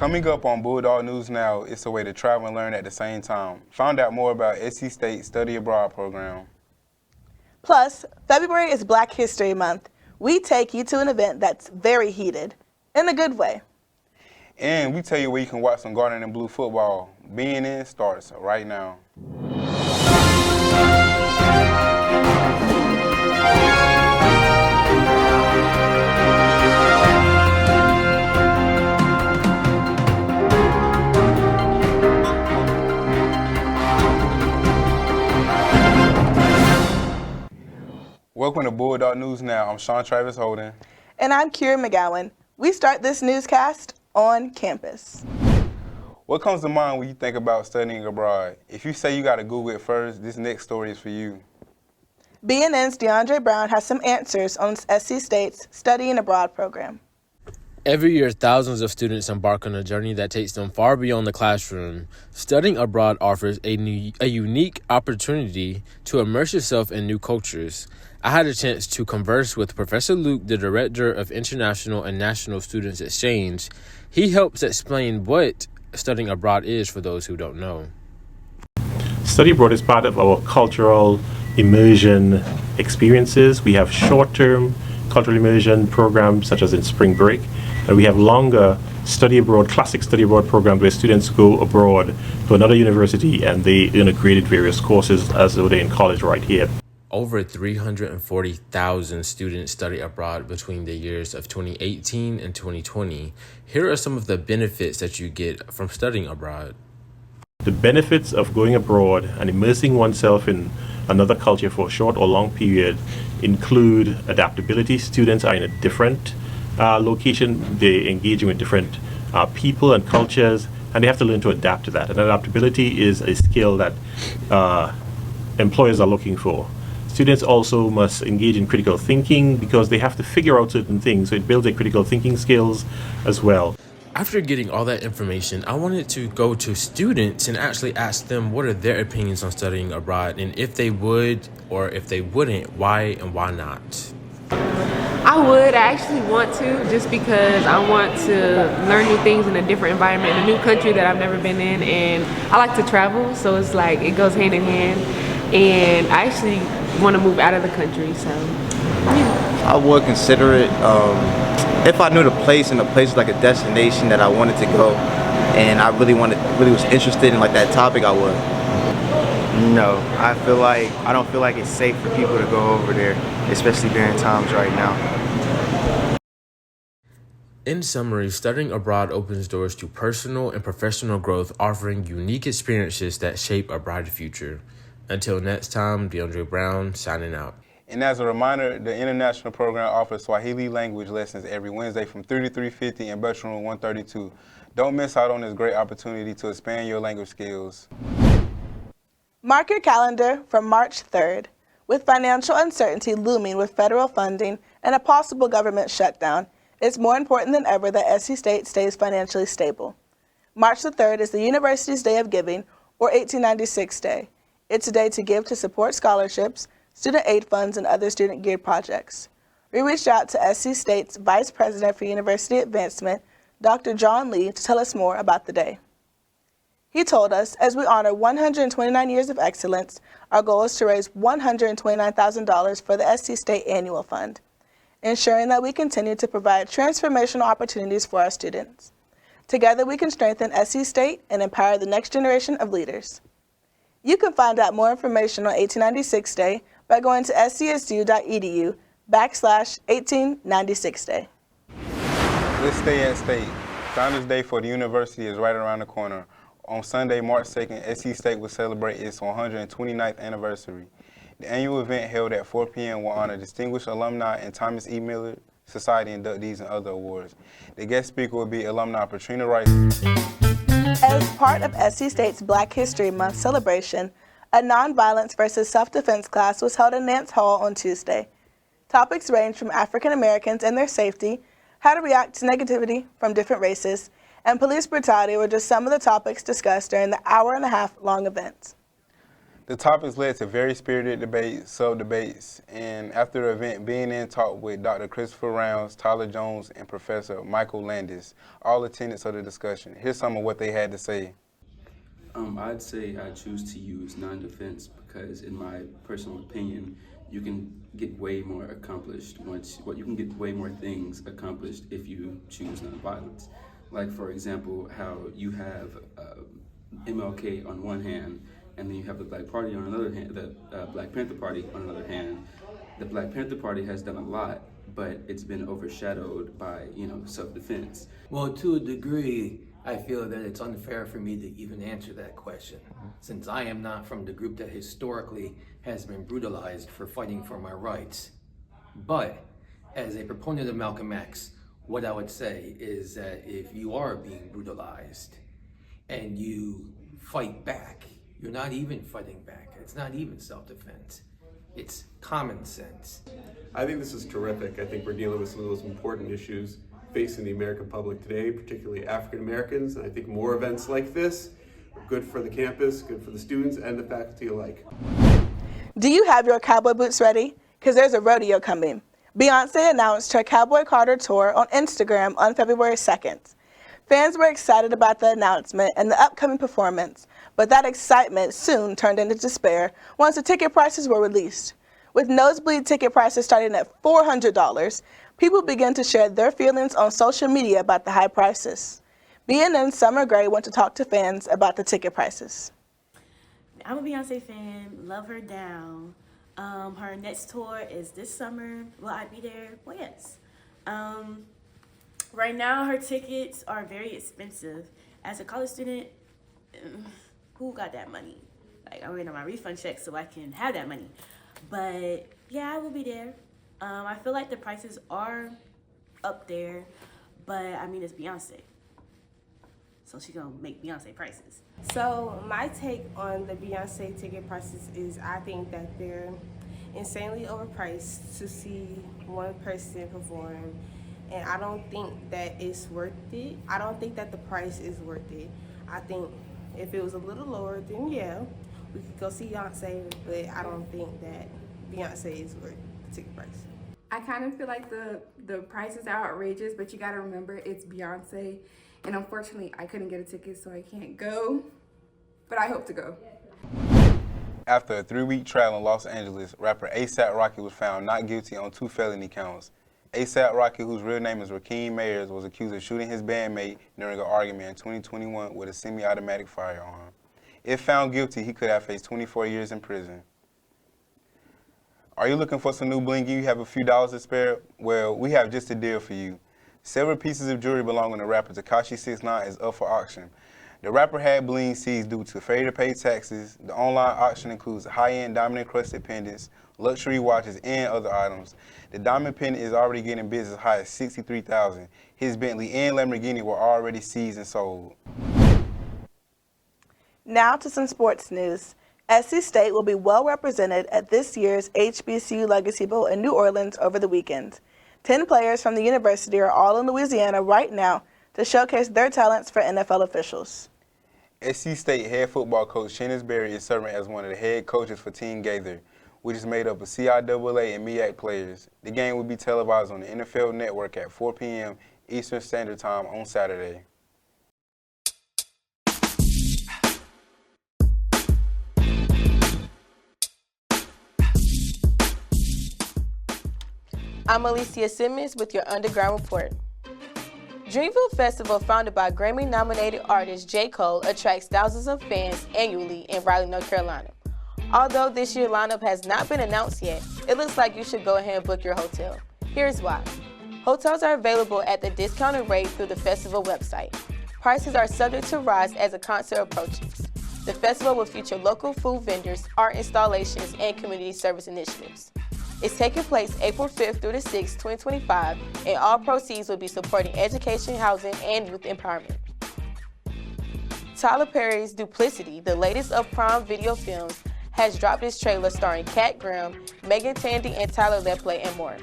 Coming up on Bulldog News Now, it's a way to travel and learn at the same time. Find out more about SC State Study Abroad program. Plus, February is Black History Month. We take you to an event that's very heated, in a good way. And we tell you where you can watch some Garden and Blue football. BNN starts right now. Welcome to Bulldog News Now. I'm Sean Travis Holden. And I'm Kira McGowan. We start this newscast on campus. What comes to mind when you think about studying abroad? If you say you got to Google it first, this next story is for you. BNN's DeAndre Brown has some answers on SC State's Studying Abroad program. Every year, thousands of students embark on a journey that takes them far beyond the classroom. Studying abroad offers a unique opportunity to immerse yourself in new cultures. I had a chance to converse with Professor Luke, the Director of International and National Students Exchange. He helps explain what studying abroad is for those who don't know. Study abroad is part of our cultural immersion experiences. We have short-term cultural immersion programs such as in spring break, and we have longer study abroad, classic study abroad programs where students go abroad to another university and they created various courses as though they're in college right here. Over 340,000 students study abroad between the years of 2018 and 2020. Here are some of the benefits that you get from studying abroad. The benefits of going abroad and immersing oneself in another culture for a short or long period include adaptability. Students are in a different location, they're engaging with different people and cultures, and they have to learn to adapt to that. And adaptability is a skill that employers are looking for. Students also must engage in critical thinking because they have to figure out certain things, so it builds their critical thinking skills as well. After getting all that information, I wanted to go to students and actually ask them what are their opinions on studying abroad, and if they would or if they wouldn't, why and why not. I would. I actually want to, just because I want to learn new things in a different environment, in a new country that I've never been in, and I like to travel, so it's like it goes hand in hand, and I actually want to move out of the country, so yeah. I would consider it if I knew the place and the place was like a destination that I wanted to go, and I really was interested in like that topic. I would. No, I don't feel like it's safe for people to go over there, especially during times right now. In summary, studying abroad opens doors to personal and professional growth, offering unique experiences that shape a brighter future. Until next time, DeAndre Brown signing out. And as a reminder, the international program offers Swahili language lessons every Wednesday from 3 to 3:50 in Bachelor Room 132. Don't miss out on this great opportunity to expand your language skills. Mark your calendar for March 3rd. With financial uncertainty looming with federal funding and a possible government shutdown, it's more important than ever that SC State stays financially stable. March the 3rd is the University's Day of Giving, or 1896 Day. It's a day to give to support scholarships, student aid funds, and other student-geared projects. We reached out to SC State's Vice President for University Advancement, Dr. John Lee, to tell us more about the day. He told us, as we honor 129 years of excellence, our goal is to raise $129,000 for the SC State Annual Fund, ensuring that we continue to provide transformational opportunities for our students. Together, we can strengthen SC State and empower the next generation of leaders. You can find out more information on 1896 Day by going to scsu.edu/1896 Day. Let's stay at State. Founders Day for the university is right around the corner. On Sunday, March 2nd, SC State will celebrate its 129th anniversary. The annual event held at 4 p.m. will honor distinguished alumni and Thomas E. Miller Society inductees and other awards. The guest speaker will be alumni Patrina Rice. As part of SC State's Black History Month celebration, a nonviolence versus self-defense class was held in Nance Hall on Tuesday. Topics range from African Americans and their safety, how to react to negativity from different races, and police brutality were just some of the topics discussed during the hour-and-a-half long event. The topics led to very spirited debates, sub-debates, and after the event, BNN talked with Dr. Christopher Rounds, Tyler Jones, and Professor Michael Landis, all attendants of the discussion. Here's some of what they had to say. I'd say I choose to use non-defense because, in my personal opinion, you can get way more accomplished you can get way more things accomplished if you choose non-violence. Like, for example, how you have MLK on one hand, and then you have the Black Party on another hand, the Black Panther Party on another hand. The Black Panther Party has done a lot, but it's been overshadowed by, self-defense. Well, to a degree, I feel that it's unfair for me to even answer that question, since I am not from the group that historically has been brutalized for fighting for my rights. But as a proponent of Malcolm X, what I would say is that if you are being brutalized and you fight back, you're not even fighting back. It's not even self-defense. It's common sense. I think this is terrific. I think we're dealing with some of those important issues facing the American public today, particularly African Americans. And I think more events like this are good for the campus, good for the students and the faculty alike. Do you have your cowboy boots ready? Because there's a rodeo coming. Beyonce announced her Cowboy Carter tour on Instagram on February 2nd. Fans were excited about the announcement and the upcoming performance, but that excitement soon turned into despair once the ticket prices were released. With nosebleed ticket prices starting at $400, people began to share their feelings on social media about the high prices. BNN's Summer Gray went to talk to fans about the ticket prices. I'm a Beyonce fan, love her down. Her next tour is this summer. Will I be there? Well, yes. Right now, her tickets are very expensive. As a college student, who got that money? Like, I'm waiting on my refund check so I can have that money. But yeah, I will be there. I feel like the prices are up there, but I mean, it's Beyonce. So she gonna make Beyonce prices. So my take on the Beyonce ticket prices is I think that they're insanely overpriced to see one person perform. And I don't think that it's worth it. I don't think that the price is worth it. I think if it was a little lower, then yeah, we could go see Beyonce, but I don't think that Beyonce is worth the ticket price. I kind of feel like the prices are outrageous, but you gotta remember it's Beyonce. And unfortunately, I couldn't get a ticket, so I can't go, but I hope to go. After a 3-week trial in Los Angeles, rapper A$AP Rocky was found not guilty on 2 felony counts. A$AP Rocky, whose real name is Rakeem Mayers, was accused of shooting his bandmate during an argument in 2021 with a semi-automatic firearm. If found guilty, he could have faced 24 years in prison. Are you looking for some new bling? You have a few dollars to spare? Well, we have just a deal for you. Several pieces of jewelry belonging to rapper Tekashi 6ix9ine is up for auction. The rapper had bling seized due to failure to pay taxes. The online auction includes high-end diamond-encrusted pendants, luxury watches, and other items. The diamond pendant is already getting bids as high as $63,000. His Bentley and Lamborghini were already seized and sold. Now to some sports news. SC State will be well represented at this year's HBCU Legacy Bowl in New Orleans over the weekend. 10 players from the university are all in Louisiana right now to showcase their talents for NFL officials. SC State head football coach Shannon Berry is serving as one of the head coaches for Team Gaither, which is made up of CIAA and MEAC players. The game will be televised on the NFL Network at 4 p.m. Eastern Standard Time on Saturday. I'm Alicia Simmons with your Underground Report. Dreamville Festival, founded by Grammy-nominated artist J. Cole, attracts thousands of fans annually in Raleigh, North Carolina. Although this year's lineup has not been announced yet, it looks like you should go ahead and book your hotel. Here's why. Hotels are available at the discounted rate through the festival website. Prices are subject to rise as the concert approaches. The festival will feature local food vendors, art installations, and community service initiatives. It's taking place April 5th through the 6th, 2025, and all proceeds will be supporting education, housing, and youth empowerment. Tyler Perry's Duplicity, the latest of Prime Video films, has dropped its trailer starring Kat Graham, Megan Tandy, and Tyler Lepley, and more.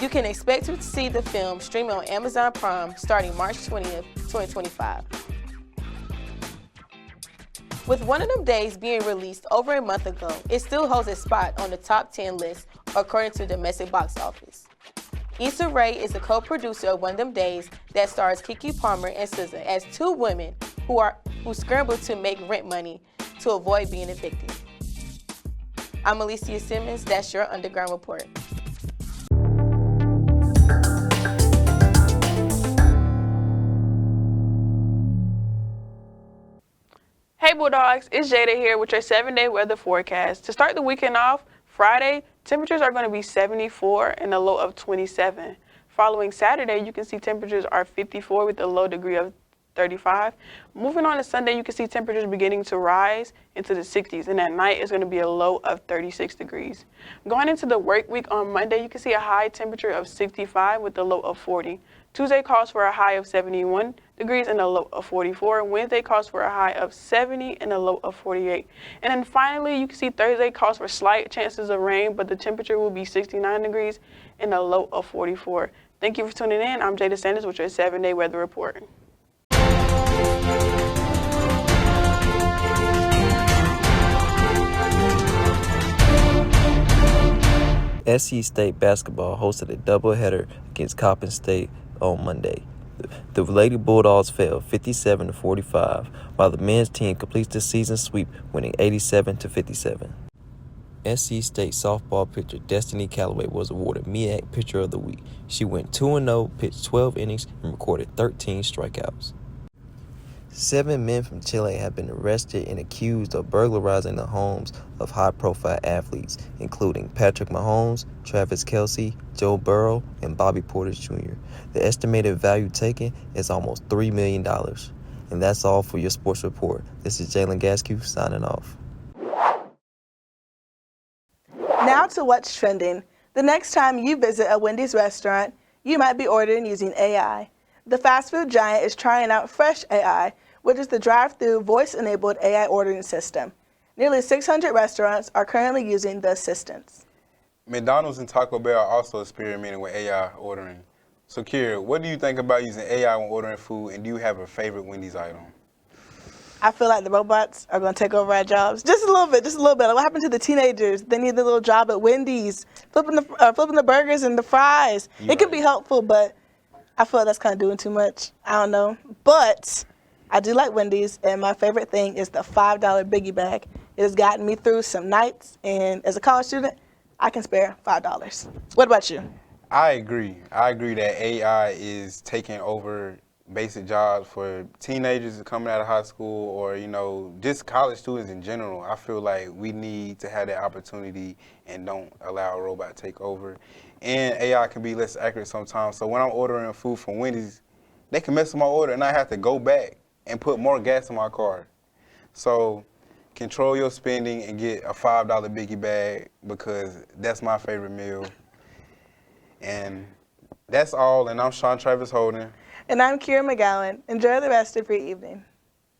You can expect to see the film streaming on Amazon Prime starting March 20th, 2025. With One of Them Days being released over a month ago, it still holds a spot on the top 10 list according to domestic box office. Issa Rae is the co-producer of One of Them Days that stars Keke Palmer and SZA as two women who scramble to make rent money to avoid being evicted. I'm Alicia Simmons, that's your Underground Report. Hey Bulldogs, it's Jada here with your 7-day weather forecast. To start the weekend off, Friday, temperatures are going to be 74 and a low of 27. Following Saturday, you can see temperatures are 54 with a low degree of 35. Moving on to Sunday, you can see temperatures beginning to rise into the 60s, and at night it's going to be a low of 36 degrees. Going into the work week on Monday, you can see a high temperature of 65 with a low of 40. Tuesday calls for a high of 71 degrees and a low of 44. Wednesday calls for a high of 70 and a low of 48. And then finally, you can see Thursday calls for slight chances of rain, but the temperature will be 69 degrees and a low of 44. Thank you for tuning in. I'm Jada Sanders with your 7-day weather report. SC State basketball hosted a doubleheader against Coppin State on Monday. The Lady Bulldogs fell 57-45, while the men's team completes the season sweep, winning 87-57. SC State softball pitcher Destiny Calloway was awarded MEAC Pitcher of the Week. She went 2-0, pitched 12 innings, and recorded 13 strikeouts. 7 men from Chile have been arrested and accused of burglarizing the homes of high-profile athletes, including Patrick Mahomes, Travis Kelce, Joe Burrow, and Bobby Portis Jr. The estimated value taken is almost $3 million. And that's all for your sports report. This is Jalen Gaskew signing off. Now to what's trending. The next time you visit a Wendy's restaurant, you might be ordering using AI. The fast food giant is trying out Fresh AI, which is the drive-through voice-enabled AI ordering system. Nearly 600 restaurants are currently using the assistance. McDonald's and Taco Bell are also experimenting with AI ordering. So, Kira, what do you think about using AI when ordering food, and do you have a favorite Wendy's item? I feel like the robots are going to take over our jobs. Just a little bit. Like, what happened to the teenagers? They need a little job at Wendy's, flipping the burgers and the fries. It could be helpful, but I feel like that's kind of doing too much. I don't know. But I do like Wendy's, and my favorite thing is the $5 biggie bag. It has gotten me through some nights, and as a college student, I can spare $5. What about you? I agree. I agree that AI is taking over basic jobs for teenagers coming out of high school, or, you know, just college students in general. I feel like we need to have that opportunity and don't allow a robot to take over. And AI can be less accurate sometimes. So when I'm ordering food from Wendy's, they can mess with my order and I have to go back and put more gas in my car. So control your spending and get a $5 biggie bag, because that's my favorite meal. And that's all. And I'm Sean Travis Holden. And I'm Kira McGowan. Enjoy the rest of your evening.